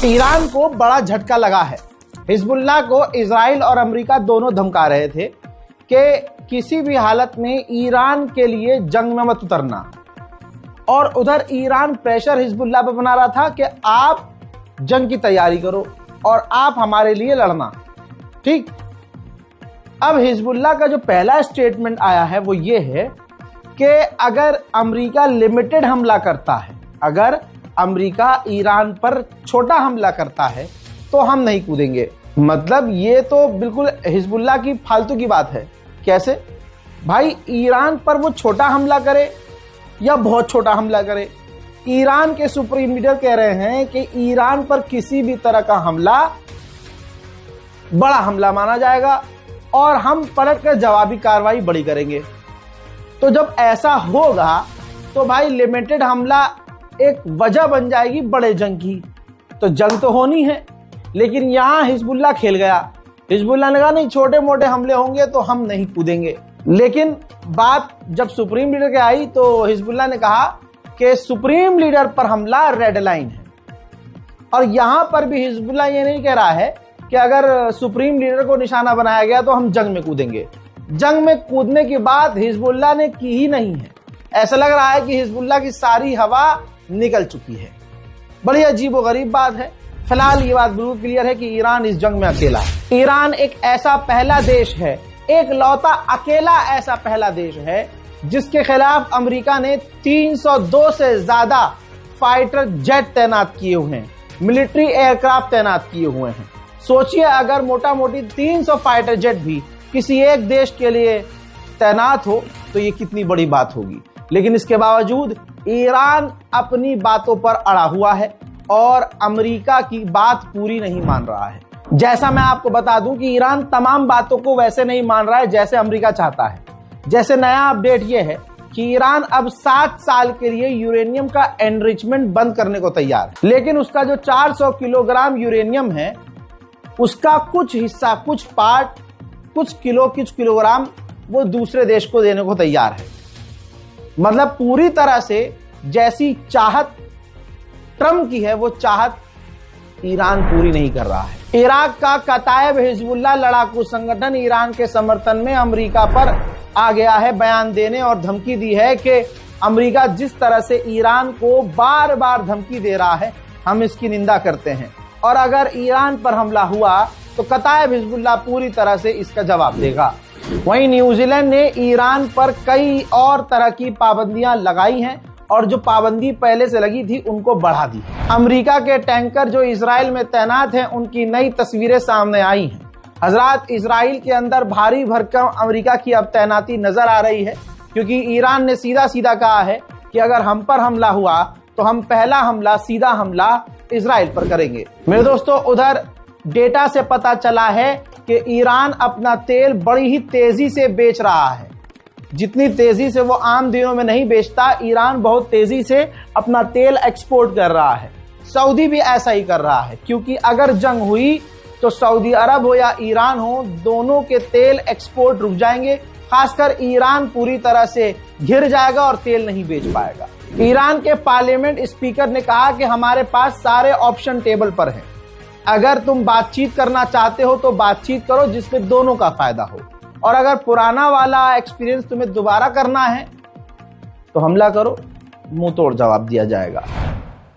Iran को बड़ा झटका लगा है। हिजबुल्लाह को इजराइल और अमेरिका दोनों धमका रहे थे कि किसी भी हालत में ईरान के लिए जंग में मत उतरना, और उधर ईरान प्रेशर हिजबुल्लाह पर बना रहा था कि आप जंग की तैयारी करो और आप हमारे लिए लड़ना। ठीक, अब हिजबुल्लाह का जो पहला स्टेटमेंट आया है वो ये है कि अगर अमेरिका लिमिटेड हमला करता है, अगर अमेरिका ईरान पर छोटा हमला करता है तो हम नहीं कूदेंगे। मतलब ये तो बिल्कुल हिजबुल्लाह की फालतू की बात है। कैसे भाई, ईरान पर वो छोटा हमला करे या बहुत छोटा हमला करे? ईरान के सुप्रीम लीडर कह रहे हैं कि ईरान पर किसी भी तरह का हमला बड़ा हमला माना जाएगा और हम पलट कर जवाबी कार्रवाई बड़ी करेंगे। तो जब ऐसा होगा तो भाई लिमिटेड हमला एक वजह बन जाएगी बड़े जंग की। तो जंग तो होनी है, लेकिन यहां हिजबुल्लाह खेल गया। हिजबुल्लाह ने कहा नहीं, छोटे मोटे हमले होंगे तो हम नहीं कूदेंगे। लेकिन बात जब सुप्रीम लीडर के आई तो हिजबुल्लाह ने कहा कि सुप्रीम लीडर पर हमला रेड लाइन है। और यहां पर भी हिजबुल्लाह ये नहीं कह रहा है कि अगर सुप्रीम लीडर को निशाना बनाया गया तो हम जंग में कूदेंगे। जंग में कूदने की बात हिजबुल्लाह ने की ही नहीं है। ऐसा लग रहा है कि हिजबुल्लाह की सारी हवा निकल चुकी है। बड़ी अजीब और गरीब बात है। फिलहाल ये बात बिल्कुल क्लियर है कि ईरान इस जंग में अकेला है। ईरान एक ऐसा पहला देश है, एक लौता अकेला ऐसा पहला देश है जिसके खिलाफ अमेरिका ने 302 से ज्यादा फाइटर जेट तैनात किए हुए हैं, मिलिट्री एयरक्राफ्ट तैनात किए हुए हैं। सोचिए अगर मोटा मोटी 300 फाइटर जेट भी किसी एक देश के लिए तैनात हो तो ये कितनी बड़ी बात होगी। लेकिन इसके बावजूद ईरान अपनी बातों पर अड़ा हुआ है और अमेरिका की बात पूरी नहीं मान रहा है। जैसा मैं आपको बता दूं कि ईरान तमाम बातों को वैसे नहीं मान रहा है जैसे अमेरिका चाहता है। जैसे नया अपडेट यह है कि ईरान अब 7 साल के लिए यूरेनियम का एनरिचमेंट बंद करने को तैयार है, लेकिन उसका जो 400 किलोग्राम यूरेनियम है उसका कुछ हिस्सा, कुछ पार्ट, कुछ किलोग्राम वो दूसरे देश को देने को तैयार है। मतलब पूरी तरह से जैसी चाहत ट्रम्प की है वो चाहत ईरान पूरी नहीं कर रहा है। इराक का कतायब हिजबुल्लाह लड़ाकू संगठन ईरान के समर्थन में अमेरिका पर आ गया है बयान देने और धमकी दी है कि अमेरिका जिस तरह से ईरान को बार बार धमकी दे रहा है हम इसकी निंदा करते हैं, और अगर ईरान पर हमला हुआ तो कतायब हिजबुल्लाह पूरी तरह से इसका जवाब देगा। वहीं न्यूजीलैंड ने ईरान पर कई और तरह की पाबंदियां लगाई हैं और जो पाबंदी पहले से लगी थी उनको बढ़ा दी। अमेरिका के टैंकर जो इजराइल में तैनात हैं उनकी नई तस्वीरें सामने आई हैं। हजरात, इजराइल के अंदर भारी भरकम अमेरिका की अब तैनाती नजर आ रही है, क्योंकि ईरान ने सीधा सीधा कहा है कि अगर हम पर हमला हुआ तो हम पहला हमला, सीधा हमला इजराइल पर करेंगे। मेरे दोस्तों, उधर डेटा से पता चला है कि ईरान अपना तेल बड़ी ही तेजी से बेच रहा है। जितनी तेजी से वो आम दिनों में नहीं बेचता, ईरान बहुत तेजी से अपना तेल एक्सपोर्ट कर रहा है। सऊदी भी ऐसा ही कर रहा है, क्योंकि अगर जंग हुई तो सऊदी अरब हो या ईरान हो, दोनों के तेल एक्सपोर्ट रुक जाएंगे। खासकर ईरान पूरी तरह से घिर जाएगा और तेल नहीं बेच पाएगा। ईरान के पार्लियामेंट स्पीकर ने कहा कि हमारे पास सारे ऑप्शन टेबल पर हैं। अगर तुम बातचीत करना चाहते हो तो बातचीत करो जिसमें दोनों का फायदा हो, और अगर पुराना वाला एक्सपीरियंस तुम्हें दोबारा करना है तो हमला करो, मुंह तोड़ जवाब दिया जाएगा।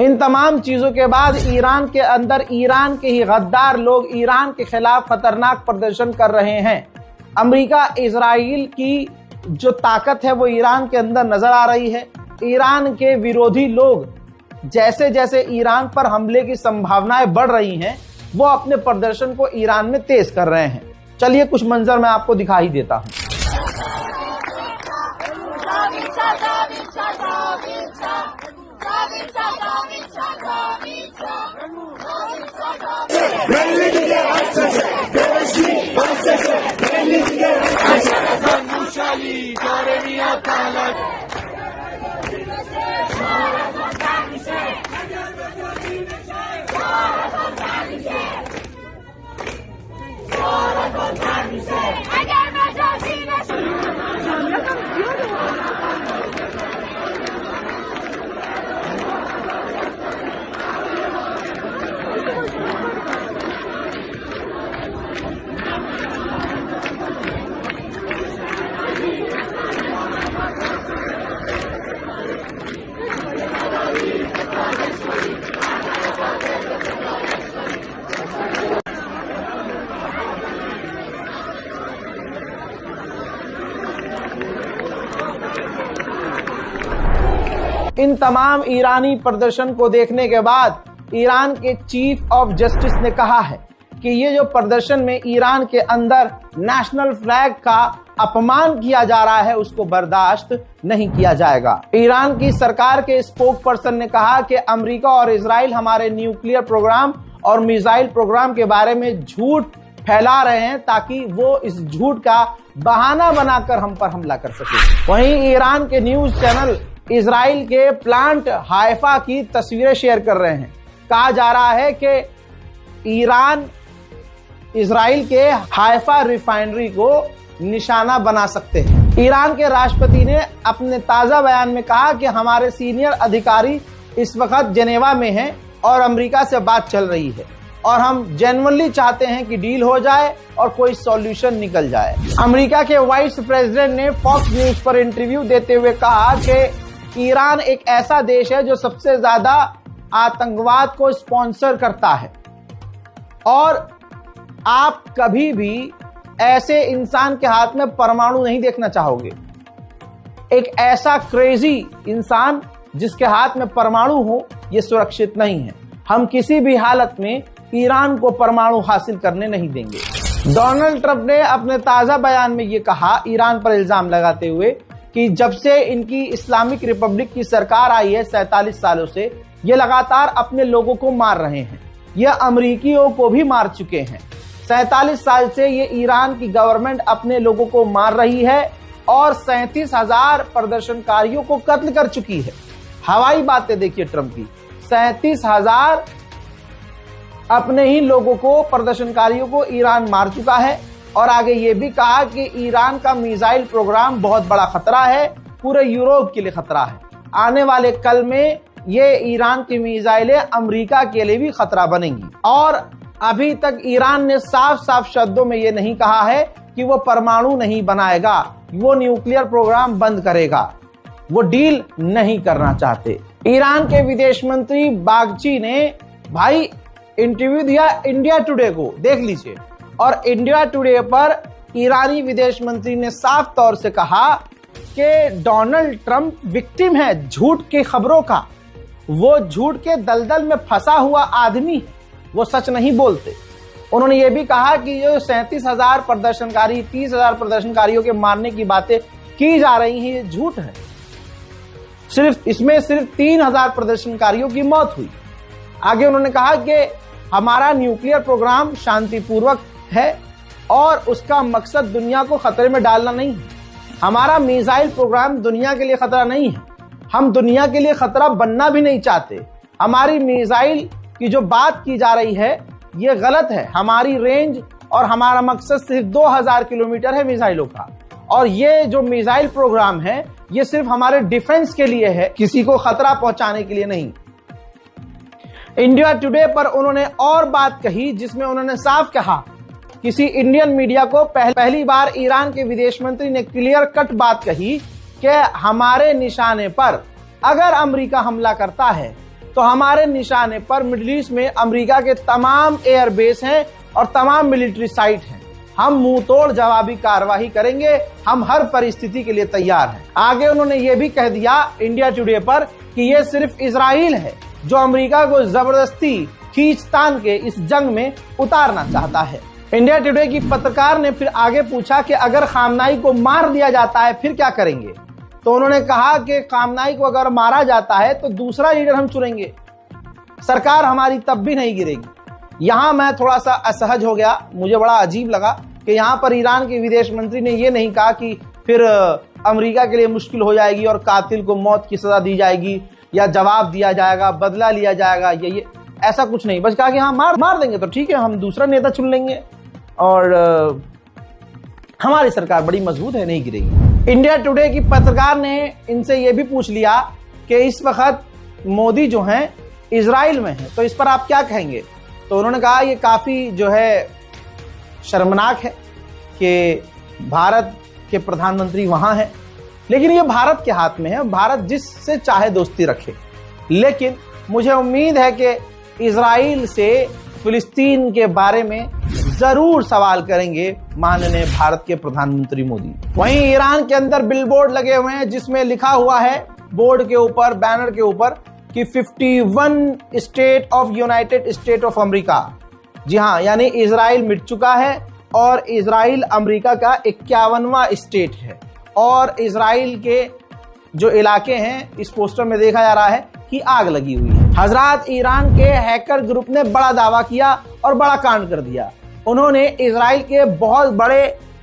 इन तमाम चीजों के बाद ईरान के अंदर ईरान के ही गद्दार लोग ईरान के खिलाफ खतरनाक प्रदर्शन कर रहे हैं। अमेरिका इजराइल की जो ताकत है वो ईरान के अंदर नजर आ रही है। ईरान के विरोधी लोग जैसे जैसे ईरान पर हमले की संभावनाएं बढ़ रही हैं, वो अपने प्रदर्शन को ईरान में तेज कर रहे हैं। चलिए कुछ मंजर मैं आपको दिखा ही देता हूं। इन तमाम ईरानी प्रदर्शन को देखने के बाद ईरान के चीफ ऑफ जस्टिस ने कहा है कि ये जो प्रदर्शन में ईरान के अंदर नेशनल फ्लैग का अपमान किया जा रहा है उसको बर्दाश्त नहीं किया जाएगा। ईरान की सरकार के स्पोक पर्सन ने कहा कि अमेरिका और इजराइल हमारे न्यूक्लियर प्रोग्राम और मिसाइल प्रोग्राम के बारे में झूठ फैला रहे हैं ताकि वो इस झूठ का बहाना बनाकर हम पर हमला कर सके। वहीं ईरान के न्यूज चैनल इजराइल के प्लांट हाइफा की तस्वीरें शेयर कर रहे हैं। कहा जा रहा है कि ईरान इजराइल के हाइफा रिफाइनरी को निशाना बना सकते हैं। ईरान के राष्ट्रपति ने अपने ताजा बयान में कहा कि हमारे सीनियर अधिकारी इस वक्त जेनेवा में हैं और अमेरिका से बात चल रही है और हम जेन्युइनली चाहते हैं कि डील हो जाए और कोई सॉल्यूशन निकल जाए। अमेरिका के वाइस प्रेसिडेंट ने फॉक्स न्यूज पर इंटरव्यू देते हुए कहा कि ईरान एक ऐसा देश है जो सबसे ज्यादा आतंकवाद को स्पॉन्सर करता है और आप कभी भी ऐसे इंसान के हाथ में परमाणु नहीं देखना चाहोगे। एक ऐसा क्रेजी इंसान जिसके हाथ में परमाणु हो, यह सुरक्षित नहीं है। हम किसी भी हालत में ईरान को परमाणु हासिल करने नहीं देंगे। डोनाल्ड ट्रंप ने अपने ताजा बयान में यह कहा, ईरान पर इल्जाम लगाते हुए कि जब से इनकी इस्लामिक रिपब्लिक की सरकार आई है 47 सालों से, ये लगातार अपने लोगों को मार रहे हैं। ये अमरीकियों को भी मार चुके हैं। 47 साल से ये ईरान की गवर्नमेंट अपने लोगों को मार रही है और 37,000 प्रदर्शनकारियों को कत्ल कर चुकी है। हवाई बातें देखिए ट्रंप की, 37,000 अपने ही लोगों को, प्रदर्शनकारियों को ईरान मार चुका है। और आगे ये भी कहा कि ईरान का मिसाइल प्रोग्राम बहुत बड़ा खतरा है, पूरे यूरोप के लिए खतरा है। आने वाले कल में ये ईरान की मिसाइलें अमेरिका के लिए भी खतरा बनेंगी। और अभी तक ईरान ने साफ साफ शब्दों में ये नहीं कहा है कि वो परमाणु नहीं बनाएगा, वो न्यूक्लियर प्रोग्राम बंद करेगा, वो डील नहीं करना चाहते। ईरान के विदेश मंत्री बागची ने भाई इंटरव्यू दिया इंडिया टुडे को, देख लीजिए। और इंडिया टुडे पर ईरानी विदेश मंत्री ने साफ तौर से कहा कि डोनाल्ड ट्रंप विक्टिम है झूठ की खबरों का, वो झूठ के दलदल में फंसा हुआ आदमी है, वो सच नहीं बोलते। उन्होंने ये भी कहा कि ये 37,000 प्रदर्शनकारी, 30,000 प्रदर्शनकारियों के मारने की बातें की जा रही हैं, ये झूठ है। सिर्फ 3,000 प्रदर्शनकारियों की मौत हुई। आगे उन्होंने कहा कि हमारा न्यूक्लियर प्रोग्राम शांतिपूर्वक है और उसका मकसद दुनिया को खतरे में डालना नहीं है। हमारा मिसाइल प्रोग्राम दुनिया के लिए खतरा नहीं है, हम दुनिया के लिए खतरा बनना भी नहीं चाहते। हमारी मिसाइल की जो बात की जा रही है ये गलत है। हमारी रेंज और हमारा मकसद सिर्फ 2000 किलोमीटर है मिसाइलों का, और ये जो मिसाइल प्रोग्राम है ये सिर्फ हमारे डिफेंस के लिए है, किसी को खतरा पहुंचाने के लिए नहीं। इंडिया टुडे पर उन्होंने और बात कही जिसमें उन्होंने साफ कहा, किसी इंडियन मीडिया को पहली बार ईरान के विदेश मंत्री ने क्लियर कट बात कही कि हमारे निशाने पर अगर अमेरिका हमला करता है तो हमारे निशाने पर मिडिल ईस्ट में अमेरिका के तमाम एयरबेस हैं और तमाम मिलिट्री साइट हैं। हम मुंह तोड़ जवाबी कार्रवाई करेंगे, हम हर परिस्थिति के लिए तैयार हैं। आगे उन्होंने ये भी कह दिया इंडिया टुडे पर कि ये सिर्फ इजराइल है जो अमेरिका को जबरदस्ती खींचतान के इस जंग में उतारना चाहता है। इंडिया टुडे की पत्रकार ने फिर आगे पूछा कि अगर खामनाई को मार दिया जाता है फिर क्या करेंगे? तो उन्होंने कहा कि खामनाई को अगर मारा जाता है तो दूसरा लीडर हम चुनेंगे, सरकार हमारी तब भी नहीं गिरेगी। यहां मैं थोड़ा सा असहज हो गया, मुझे बड़ा अजीब लगा कि यहां पर ईरान के विदेश मंत्री ने यह नहीं कहा कि फिर अमेरिका के लिए मुश्किल हो जाएगी और कातिल को मौत की सजा दी जाएगी या जवाब दिया जाएगा, बदला लिया जाएगा, ये ऐसा कुछ नहीं। बस कहा कि हाँ मार देंगे तो ठीक है, हम दूसरा नेता चुन लेंगे और हमारी सरकार बड़ी मजबूत है, नहीं गिरेगी। इंडिया टुडे की पत्रकार ने इनसे यह भी पूछ लिया कि इस वक्त मोदी जो हैं इजराइल में हैं, तो इस पर आप क्या कहेंगे? तो उन्होंने कहा ये काफी जो है शर्मनाक है कि भारत के प्रधानमंत्री वहां हैं, लेकिन ये भारत के हाथ में है, भारत जिससे चाहे दोस्ती रखे। लेकिन मुझे उम्मीद है कि इजराइल से फिलिस्तीन के बारे में जरूर सवाल करेंगे माननीय भारत के प्रधानमंत्री मोदी। वहीं ईरान के अंदर बिलबोर्ड लगे हुए हैं जिसमें लिखा हुआ है बोर्ड के ऊपर, बैनर के ऊपर कि 51 state of United State of America. जी हाँ, यानी इजराइल मिट चुका है और इजराइल अमेरिका का 51वां स्टेट है। और इजराइल के जो इलाके हैं इस पोस्टर में देखा जा रहा है कि आग लगी हुई है। हजरात, ईरान के हैकर ग्रुप ने बड़ा दावा किया और बड़ा कांड कर दिया। उन्होंने इजराइल के बहुत बड़े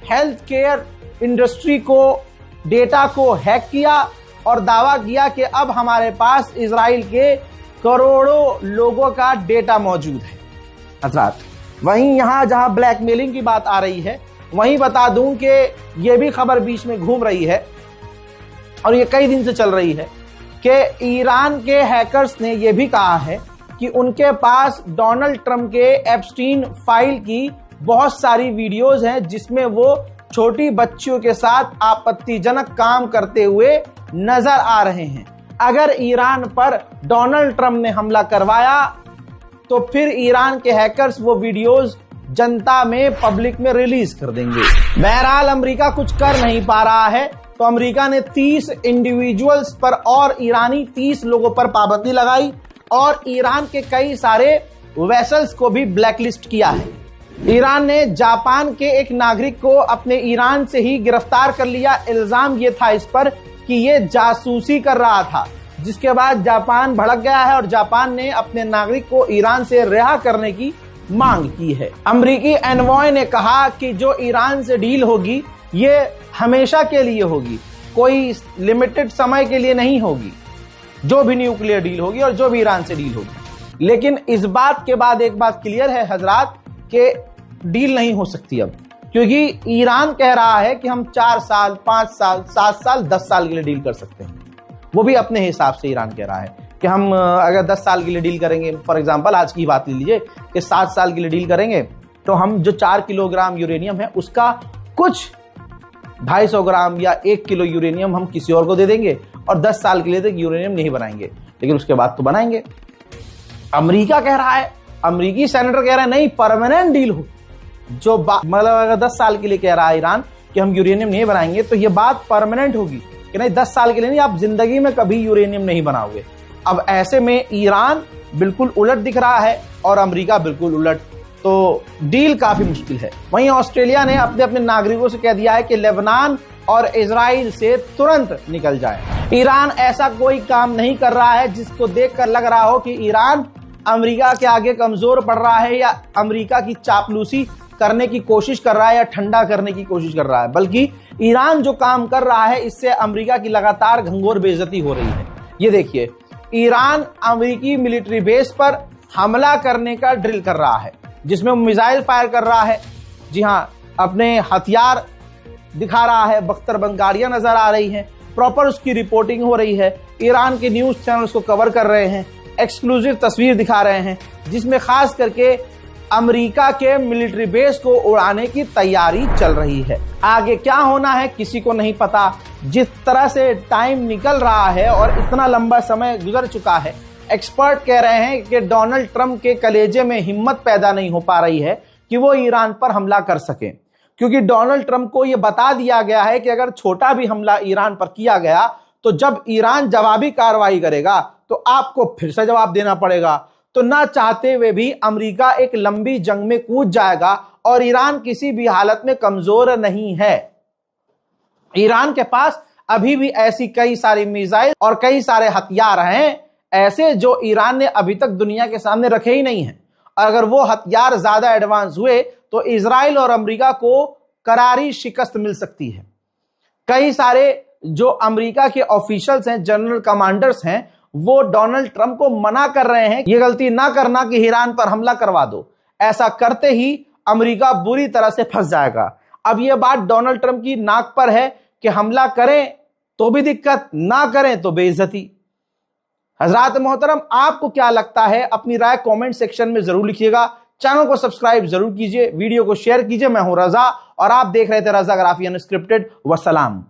हेल्थ केयर इंडस्ट्री को, डेटा को हैक किया और दावा किया कि अब हमारे पास इजराइल के करोड़ों लोगों का डेटा मौजूद है। हजरात, वहीं यहां जहां ब्लैकमेलिंग की बात आ रही है, वहीं बता दूं कि यह भी खबर बीच में घूम रही है और ये कई दिन से चल रही है कि ईरान के हैकर्स ने यह भी कहा है कि उनके पास डोनाल्ड ट्रंप के एप्स्टीन फाइल की बहुत सारी वीडियोस हैं जिसमें वो छोटी बच्चियों के साथ आपत्तिजनक काम करते हुए नजर आ रहे हैं। अगर ईरान पर डोनाल्ड ट्रंप ने हमला करवाया तो फिर ईरान के हैकर्स वो वीडियोस जनता में, पब्लिक में रिलीज कर देंगे। बहरहाल अमेरिका कुछ कर नहीं पा रहा है तो अमेरिका ने 30 इंडिविजुअल्स पर और ईरानी 30 लोगों पर पाबंदी लगाई और ईरान के कई सारे वेसल्स को भी ब्लैकलिस्ट किया है। ईरान ने जापान के एक नागरिक को अपने ईरान से ही गिरफ्तार कर लिया। इल्जाम ये था इस पर कि ये जासूसी कर रहा था, जिसके बाद जापान भड़क गया है और जापान ने अपने नागरिक को ईरान से रिहा करने की मांग की है। अमेरिकी एनवॉय ने कहा कि जो ईरान से डील होगी ये हमेशा के लिए होगी, कोई लिमिटेड समय के लिए नहीं होगी, जो भी न्यूक्लियर डील होगी और जो भी ईरान से डील होगी। लेकिन इस बात के बाद एक बात क्लियर है हजरात कि डील नहीं हो सकती अब, क्योंकि ईरान कह रहा है कि हम 4 साल, 5 साल, 7 साल, 10 साल के लिए डील कर सकते हैं। वो भी अपने हिसाब से ईरान कह रहा है कि हम अगर 10 साल के लिए डील करेंगे, फॉर एग्जांपल आज की बात ले लीजिए कि 7 साल के लिए डील करेंगे तो हम जो 4 किलोग्राम यूरेनियम है उसका कुछ 250 ग्राम या 1 किलो यूरेनियम हम किसी और को दे देंगे और 10 साल के लिए तक यूरेनियम नहीं बनाएंगे, लेकिन उसके बाद तो बनाएंगे। अमेरिका कह रहा है, अमेरिकी सेनेटर कह रहा है नहीं, परमानेंट डील हो। जो मतलब अगर 10 साल के लिए कह रहा है ईरान कि हम यूरेनियम नहीं बनाएंगे तो ये बात परमानेंट होगी कि नहीं, 10 साल के लिए नहीं, आप जिंदगी में कभी यूरेनियम नहीं बनाओगे। अब ऐसे में ईरान बिल्कुल उलट दिख रहा है और अमेरिका बिल्कुल उलट, तो डील काफी मुश्किल है। वहीं ऑस्ट्रेलिया ने अपने नागरिकों से कह दिया है कि लेबनान और इजराइल से तुरंत निकल जाए। ईरान ऐसा कोई काम नहीं कर रहा है जिसको देखकर लग रहा हो कि ईरान अमेरिका के आगे कमजोर पड़ रहा है या अमेरिका की चापलूसी करने की कोशिश कर रहा है या ठंडा करने की कोशिश कर रहा है, बल्कि ईरान जो काम कर रहा है इससे अमेरिका की लगातार घंघोर बेइज्जती हो रही है। ये देखिए, ईरान अमेरिकी मिलिट्री बेस पर हमला करने का ड्रिल कर रहा है जिसमें मिसाइल फायर कर रहा है। जी हाँ, अपने हथियार दिखा रहा है, बख्तरबंद गाड़ियां नजर आ रही हैं, प्रॉपर उसकी रिपोर्टिंग हो रही है। ईरान के न्यूज चैनल उसको कवर कर रहे हैं, एक्सक्लूसिव तस्वीर दिखा रहे हैं जिसमें खास करके अमेरिका के मिलिट्री बेस को उड़ाने की तैयारी चल रही है। आगे क्या होना है किसी को नहीं पता। जिस तरह से टाइम निकल रहा है और इतना लंबा समय गुजर चुका है एक्सपर्ट कह रहे हैं कि डोनाल्ड ट्रंप के कलेजे में हिम्मत पैदा नहीं हो पा रही है कि वो ईरान पर हमला कर सके, क्योंकि डोनाल्ड ट्रंप को यह बता दिया गया है कि अगर छोटा भी हमला ईरान पर किया गया तो जब ईरान जवाबी कार्रवाई करेगा तो आपको फिर से जवाब देना पड़ेगा। तो ना चाहते हुए भी अमेरिका एक लंबी जंग में कूद जाएगा और ईरान किसी भी हालत में कमजोर नहीं है। ईरान के पास अभी भी ऐसी कई सारी मिसाइल और कई सारे हथियार हैं ऐसे जो ईरान ने अभी तक दुनिया के सामने रखे ही नहीं हैं। और अगर वो हथियार ज्यादा एडवांस हुए तो इजराइल और अमेरिका को करारी शिकस्त मिल सकती है। कई सारे जो अमेरिका के ऑफिशियल्स हैं, जनरल कमांडर्स हैं, वो डोनाल्ड ट्रंप को मना कर रहे हैं ये गलती ना करना कि ईरान पर हमला करवा दो। ऐसा करते ही अमेरिका बुरी तरह से फंस जाएगा। अब यह बात डोनाल्ड ट्रंप की नाक पर है कि हमला करें तो भी दिक्कत, ना करें तो बेइज्जती। हजरात मोहतरम, आपको क्या लगता है? अपनी राय कमेंट सेक्शन में जरूर लिखिएगा। चैनल को सब्सक्राइब जरूर कीजिए, वीडियो को शेयर कीजिए। मैं हूं रजा और आप देख रहे थे रजा ग्राफी अनस्क्रिप्टेड। वसलाम।